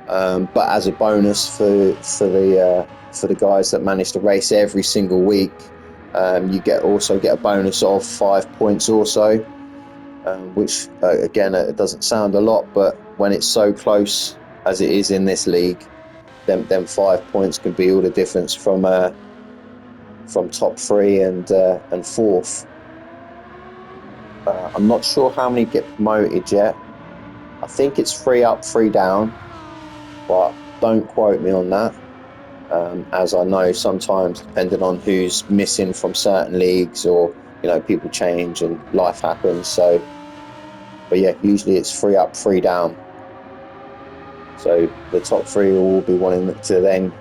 But as a bonus for the guys that manage to race every single week, you also get a bonus of 5 points also, which again, it doesn't sound a lot, but when it's so close as it is in this league, then 5 points can be all the difference from top 3 and fourth. I'm not sure how many get promoted yet. I think it's 3 up, 3 down, but don't quote me on that. As I know, sometimes depending on who's missing from certain leagues, or people change and life happens. So, but yeah, usually it's 3 up, 3 down. So the top 3 will all be wanting to then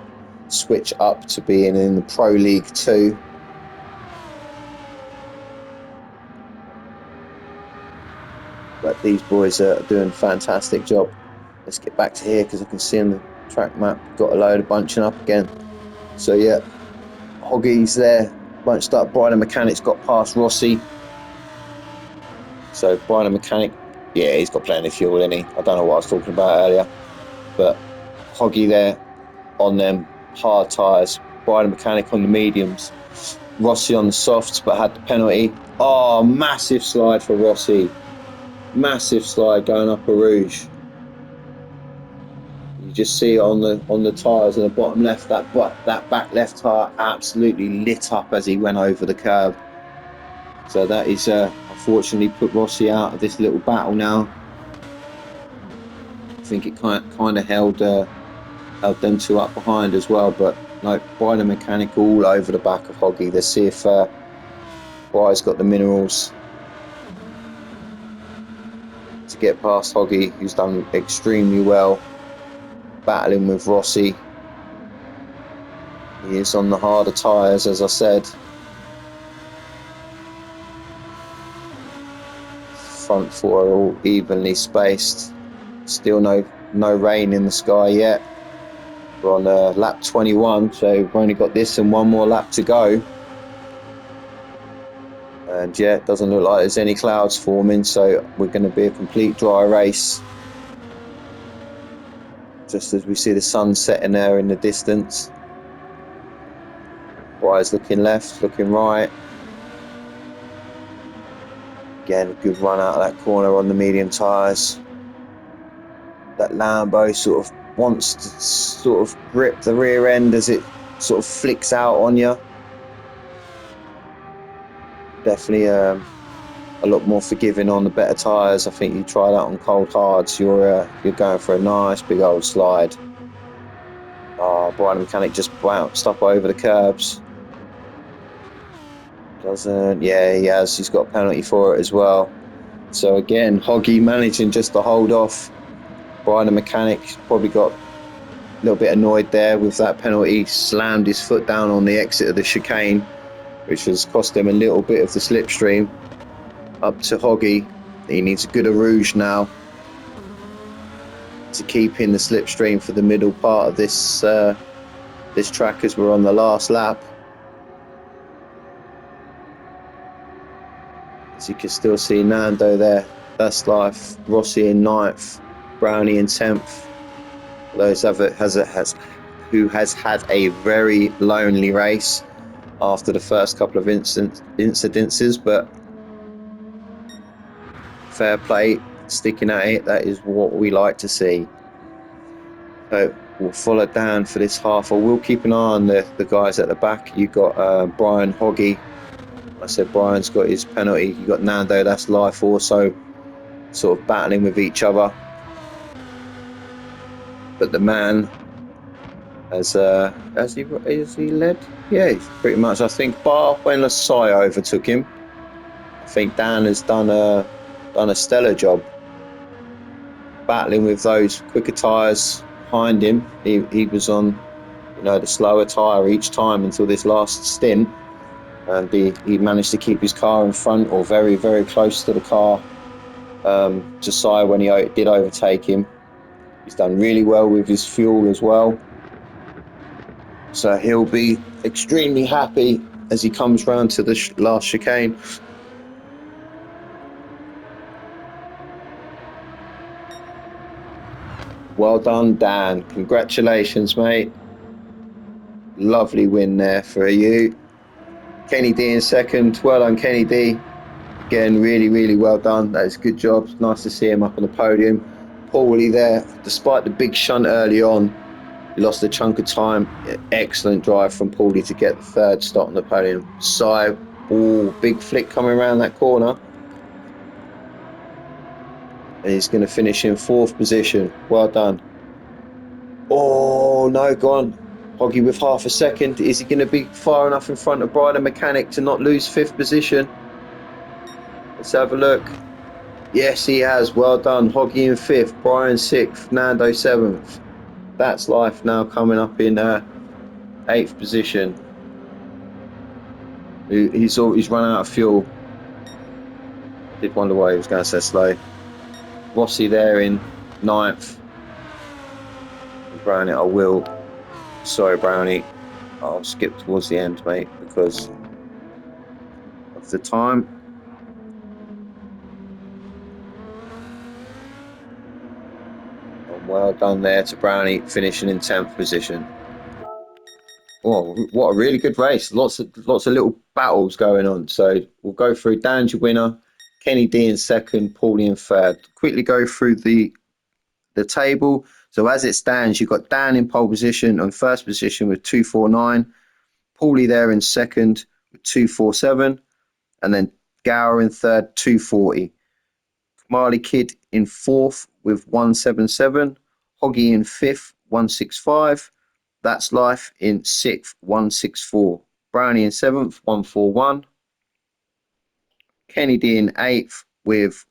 switch up to being in the Pro League 2. But these boys are doing a fantastic job. Let's get back to here because I can see on the track map got a load of bunching up again. So yeah, Hoggy's there, bunched up. Brian Mechanic's got past Rossi. So Brian Mechanic, yeah, he's got plenty of fuel in he. I don't know what I was talking about earlier, but Hoggy there on them hard tyres. Brian Mechanic on the mediums. Rossi on the softs, but had the penalty. Oh, massive slide for Rossi. Massive slide going up a Rouge. You just see on the tyres in the bottom left, that back left tyre absolutely lit up as he went over the curb. So that is unfortunately put Rossi out of this little battle now. I think it kind of held them 2 up behind as well, but no, Brian Mechanic all over the back of Hoggy. Let's see if Brian's got the minerals to get past Hoggy, who's done extremely well battling with Rossi. He is on the harder tyres, as I said. Front 4 are all evenly spaced. Still no rain in the sky yet. We're on lap 21, so we've only got this and 1 more lap to go. And yeah, it doesn't look like there's any clouds forming, so we're going to be a complete dry race. Just as we see the sun setting there in the distance. Brian's looking left, looking right. Again, a good run out of that corner on the medium tyres. That Lambo sort of wants to sort of grip the rear end as it sort of flicks out on you. Definitely a lot more forgiving on the better tyres. I think you try that on cold hards, you're going for a nice big old slide. Brian Mechanic just bounced up over the curbs. Doesn't, yeah, he has. He's got a penalty for it as well. So again, Hoggy managing just to hold off Brian the mechanic probably got a little bit annoyed there with that penalty, slammed his foot down on the exit of the chicane, which has cost him a little bit of the slipstream. Up to Hoggy. He needs a good rouge now to keep in the slipstream for the middle part of this this track as we're on the last lap. As you can still see Nando there, that's life. Rossi in 9th, Brownie in 10th. Those who has had a very lonely race after the first couple of incidences, but fair play, sticking at it. That is what we like to see. So we'll follow Dan for this half. I will keep an eye on the guys at the back. You've got Brian Hoggy. I said Brian's got his penalty. You got Nando, that's life also, sort of battling with each other. But the man has he led? Yeah, he's pretty much. I think bar when Lasai overtook him, I think Dan has done a stellar job battling with those quicker tyres behind him. He was on, the slower tyre each time until this last stint, and he managed to keep his car in front or very, very close to the car to Sai when he did overtake him. He's done really well with his fuel as well, so he'll be extremely happy as he comes round to the last chicane. Well done, Dan. Congratulations, mate. Lovely win there for you. Kenny D in 2nd. Well done, Kenny D. Again, really, really well done. That is a good job. Nice to see him up on the podium. Paulie there, despite the big shunt early on, he lost a chunk of time. Excellent drive from Paulie to get the 3rd stop on the podium. Sai, big flick coming around that corner. And he's going to finish in 4th position. Well done. Oh, no, gone. Hoggy with half a second. Is he going to be far enough in front of Brian the mechanic to not lose 5th position? Let's have a look. Yes, he has. Well done. Hoggy in 5th, Brian 6th, Nando 7th. That's life now coming up in 8th position. He's run out of fuel. Did wonder why he was going so slow. Rossi there in 9th. Brownie, I will. Sorry, Brownie. I'll skip towards the end, mate, because of the time. And well done there to Brownie, finishing in 10th position. Oh, what a really good race. Lots of little battles going on. So we'll go through. Dan's your winner, Kenny D in 2nd, Paulie in 3rd. Quickly go through the table. So as it stands, you've got Dan in pole position on 1st position with 249, Paulie there in 2nd with 247, and then Gower in 3rd, 240. Marley Kidd in 4th with 177, Hoggy in 5th, 165. That's Life in 6th, 164. Brownie in 7th, 141. Kennedy in 8th with,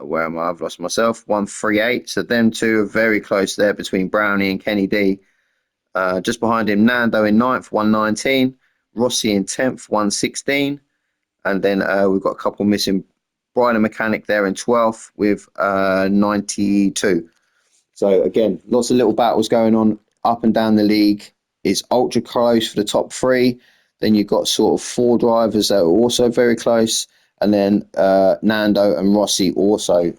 where am I? I've lost myself, 138. So them two are very close there between Brownie and Kenny D. Just behind him, Nando in 9th, 119. Rossi in 10th, 116. And then we've got a couple missing. Brian and Mechanic there in 12th with 92. So again, lots of little battles going on up and down the league. It's ultra close for the top 3. Then you've got sort of 4 drivers that are also very close. And then Nando and Rossi also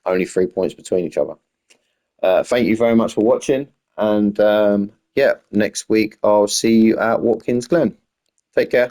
only 3 points between each other. Thank you very much for watching. And next week I'll see you at Watkins Glen. Take care.